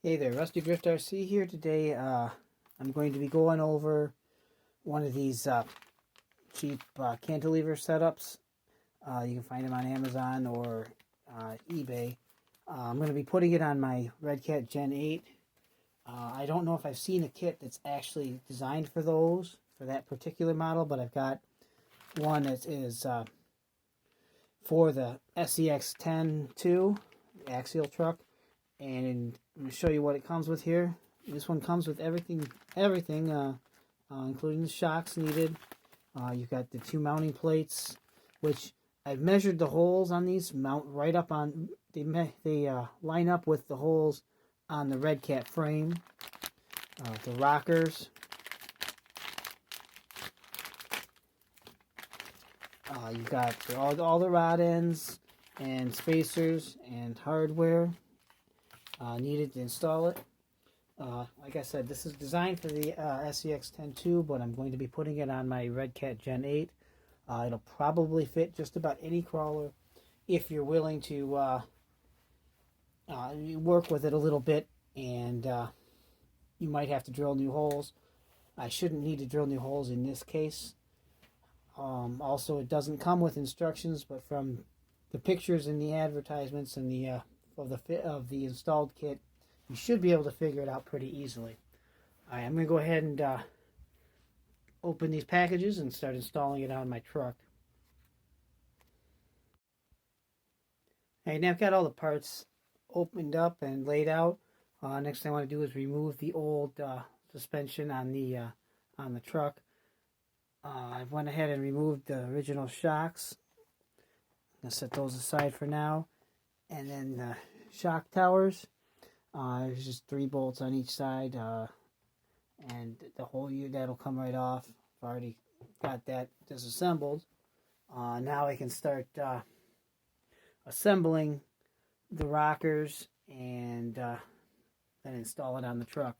Hey there, Rusty Grift RC here today. I'm going to be going over one of these cheap cantilever setups. You can find them on Amazon or eBay. I'm going to be putting it on my Redcat Gen8. I don't know if I've seen a kit that's actually designed for those, for that particular model, but I've got one that is for the SEX-10-2 axial truck. And I'm going to show you what it comes with here. This one comes with everything, including the shocks needed. You've got the two mounting plates, which I've measured the holes on these. Mount right up on. They line up with the holes on the Redcat frame. The rockers. You've got all the rod ends and spacers and hardware needed to install it. Like I said, this is designed for the SEX-10-2, but I'm going to be putting it on my Redcat Gen8. It'll probably fit just about any crawler if you're willing to work with it a little bit, and you might have to drill new holes. I shouldn't need to drill new holes in this case. Also, it doesn't come with instructions, but from the pictures in the advertisements and the of the installed kit, you should be able to figure it out pretty easily. Alright, I'm going to go ahead and open these packages and start installing it on my truck. Alright, now I've got all the parts opened up and laid out. Next thing I want to do is remove the old suspension on the truck. I went ahead and removed the original shocks. I'm going to set those aside for now. And then the shock towers, there's just 3 bolts on each side, and the whole unit that'll come right off. I've already got that disassembled. Now I can start assembling the rockers and then install it on the truck.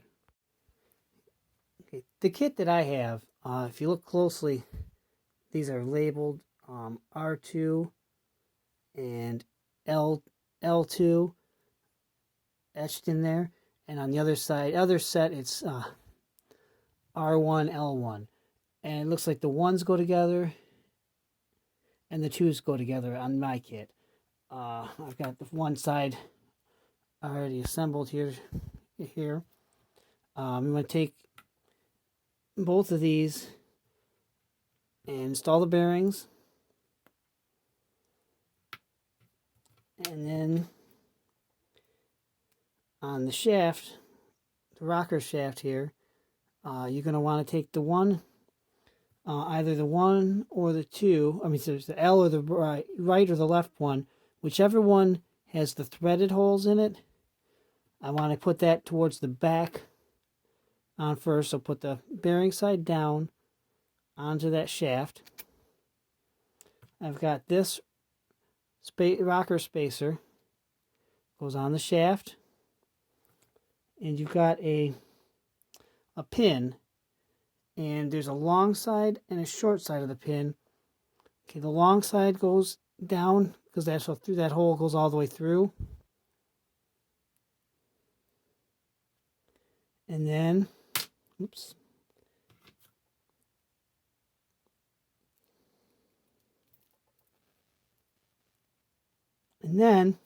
Okay, the kit that I have, if you look closely, these are labeled R2 and L2 etched in there, and on the other set it's R1, L1, and it looks like the 1s go together and the 2s go together on my kit. I've got the one side already assembled here. I'm going to take both of these and install the bearings. And then on the shaft, the rocker shaft here, you're going to want to take the one, either the 1 or the 2. I mean, so there's the L or the right or the left one. Whichever one has the threaded holes in it, I want to put that towards the back on first. So put the bearing side down onto that shaft. I've got this rocker spacer goes on the shaft, and you've got a pin, and there's a long side and a short side of the pin. Okay, the long side goes down because that's so through that hole goes all the way through, and then oops. And then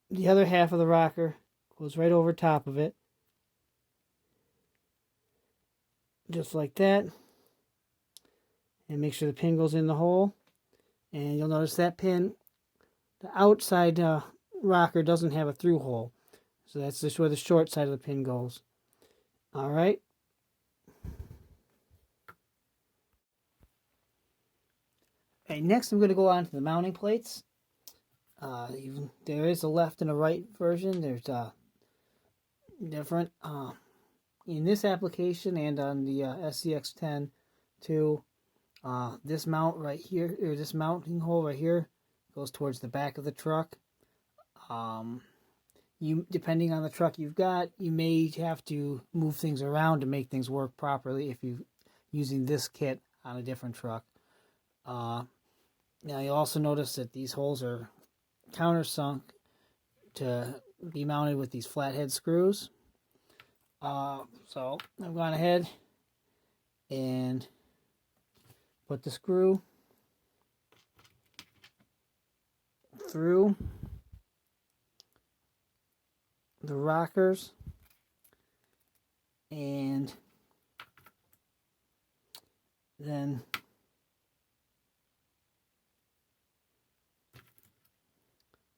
the other half of the rocker goes right over top of it. Just like that. And make sure the pin goes in the hole. And you'll notice that pin, the outside rocker doesn't have a through hole. So that's just where the short side of the pin goes. Alright. Okay, next I'm going to go on to the mounting plates. There is a left and a right version. There's different in this application and on the SEX-10-2. This mount right here, or this mounting hole right here, goes towards the back of the truck. Depending on the truck you've got, you may have to move things around to make things work properly if you're using this kit on a different truck. Now you'll also notice that these holes are countersunk to be mounted with these flathead screws. So I've gone ahead and put the screw through the rockers and then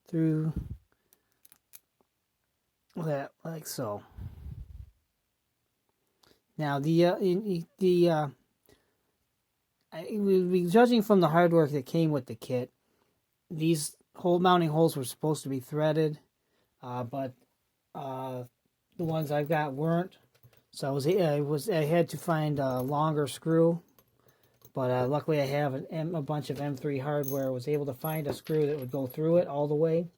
through that, like so. Now judging from the hardware that came with the kit, these mounting holes were supposed to be threaded, but the ones I've got weren't. So I had to find a longer screw, but luckily I have a bunch of M3 hardware. I was able to find a screw that would go through it all the way,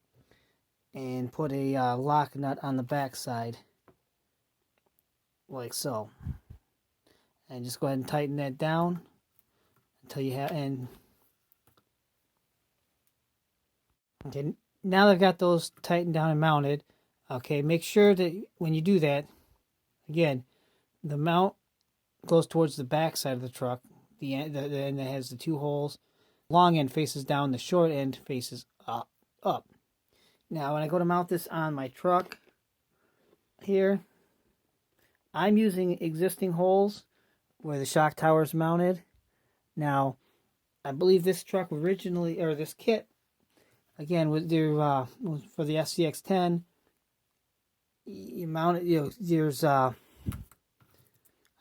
and put a lock nut on the back side, like so. And just go ahead and tighten that down until you have. And okay, now that I've got those tightened down and mounted, okay, make sure that when you do that, again, the mount goes towards the back side of the truck. The end that has the two holes. Long end faces down. The short end faces up. Now, when I go to mount this on my truck here, I'm using existing holes where the shock tower is mounted. Now, I believe this truck originally, or this kit, again, was there for the SCX10. You mount it. There's I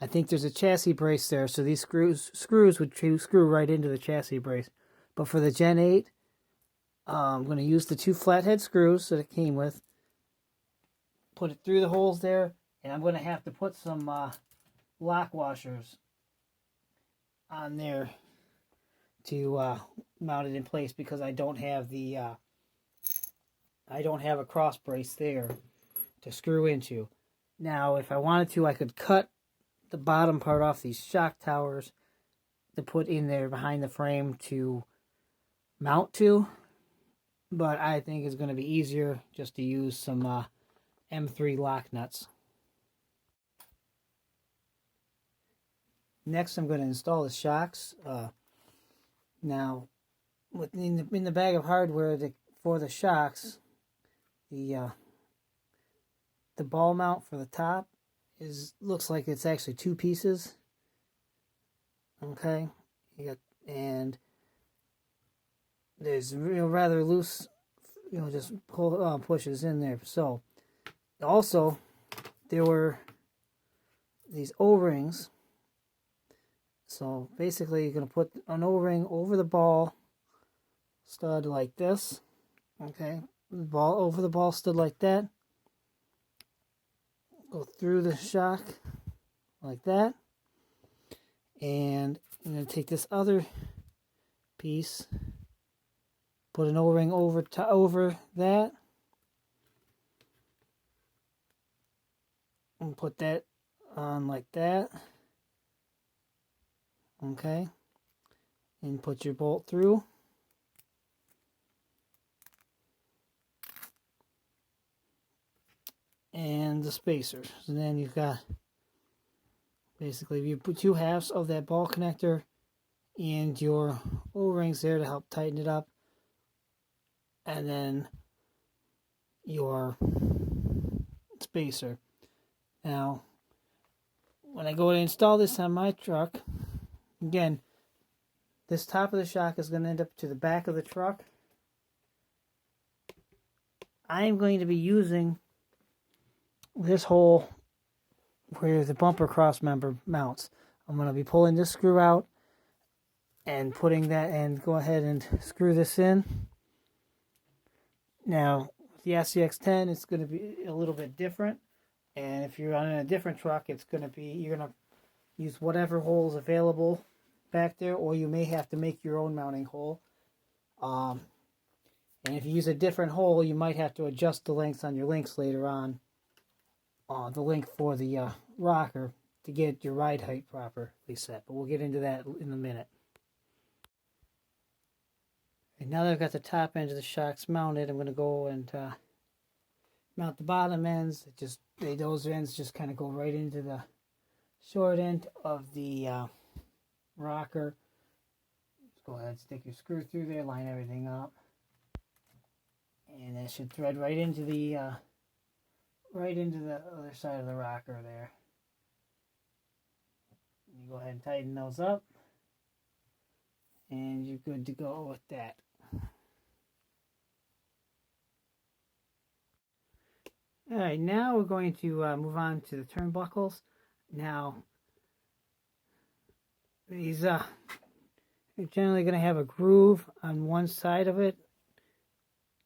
think there's a chassis brace there, so these screws would screw right into the chassis brace. But for the Gen 8, I'm going to use the two flathead screws that it came with. Put it through the holes there, and I'm going to have to put some lock washers on there to mount it in place, because I don't have a cross brace there to screw into. Now, if I wanted to, I could cut the bottom part off these shock towers to put in there behind the frame to mount to, but I think it's going to be easier just to use some M3 lock nuts. Next, I'm going to install the shocks. Now, in the bag of hardware for the shocks, the ball mount for the top looks like it's actually two pieces. Okay, and there's rather loose, just pushes in there. So also there were these O-rings. So basically you're going to put an O-ring over the ball stud like this. Okay, ball over the ball stud like that. Go through the shock like that. And I'm going to take this other piece, put an O-ring over that, and put that on like that. Okay, and put your bolt through. And the spacers. And then you've got, basically, you put two halves of that ball connector and your O-rings there to help tighten it up. And then your spacer. Now, when I go to install this on my truck, again, this top of the shock is going to end up to the back of the truck. I am going to be using this hole where the bumper cross member mounts. I'm going to be pulling this screw out and putting that, and go ahead and screw this in. Now, with the SCX10, it's going to be a little bit different. And if you're on a different truck, it's going to be, you're going to use whatever hole is available back there, or you may have to make your own mounting hole. And if you use a different hole, you might have to adjust the lengths on your links later on. The link for the rocker to get your ride height properly set. But we'll get into that in a minute. And now that I've got the top end of the shocks mounted, I'm going to go and mount the bottom ends. Those ends just kind of go right into the short end of the rocker. Just go ahead, stick your screw through there, line everything up, and that should thread right into the other side of the rocker there. You go ahead and tighten those up, and you're good to go with that. All right, now we're going to move on to the turnbuckles. Now, these are generally going to have a groove on one side of it,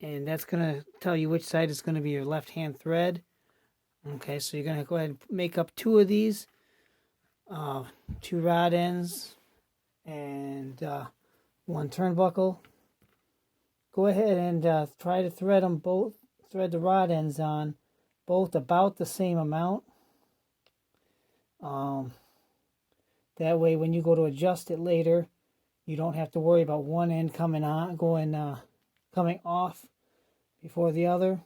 and that's going to tell you which side is going to be your left-hand thread. Okay, so you're going to go ahead and make up 2 of these, 2 rod ends, and 1 turnbuckle. Go ahead and try to thread them both. Thread the rod ends on both about the same amount. That way, when you go to adjust it later, you don't have to worry about one end coming off before the other.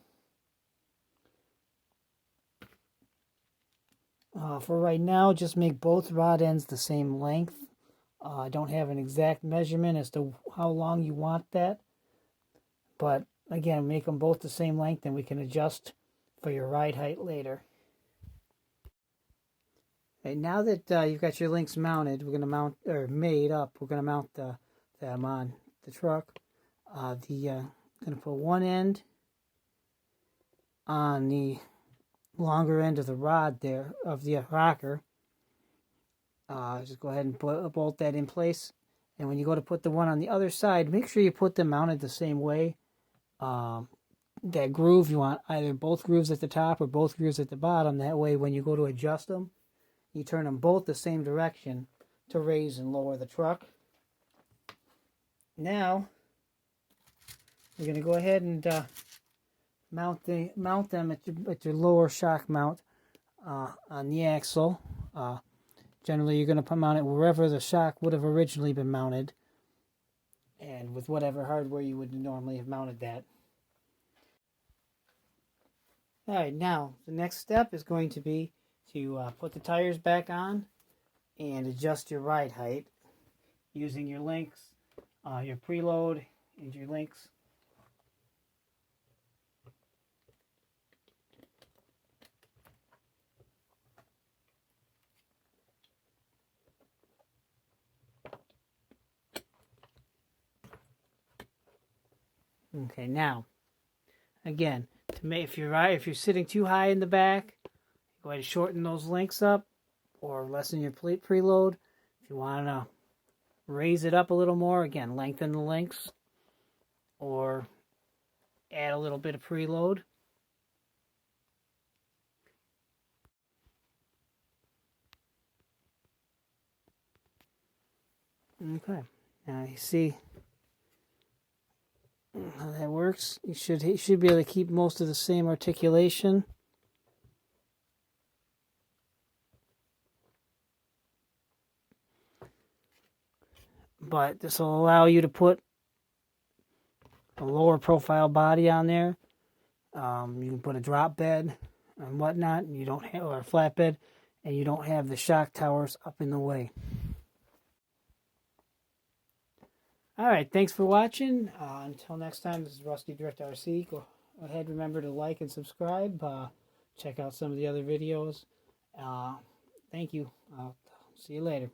For right now, just make both rod ends the same length. I don't have an exact measurement as to how long you want that, but again, make them both the same length, and we can adjust for your ride height later. Okay, now that you've got your links mounted, we're going to mount, or made up, we're going to mount them on the truck. Going to put one end on the longer end of the rod there, of the rocker. Just go ahead and bolt that in place. And when you go to put the one on the other side, make sure you put them mounted the same way. That groove, you want either both grooves at the top or both grooves at the bottom. That way, when you go to adjust them, you turn them both the same direction to raise and lower the truck. Now, we're going to go ahead and mount them at your lower shock mount on the axle. Generally, you're going to mount it wherever the shock would have originally been mounted, and with whatever hardware you would normally have mounted that. All right, now the next step is going to be to put the tires back on and adjust your ride height using your links, your preload, and your links. Okay, now, again, if you're sitting too high in the back, go ahead and shorten those links up or lessen your preload. If you want to raise it up a little more, again, lengthen the links or add a little bit of preload. Okay, now you see how that works. You should be able to keep most of the same articulation. But this will allow you to put a lower profile body on there. You can put a drop bed and whatnot, and you don't have, or a flatbed, and you don't have the shock towers up in the way. All right, thanks for watching. Until next time, this is Rusty Drift RC. Go ahead, remember to like and subscribe. Check out some of the other videos. Thank you. I'll see you later.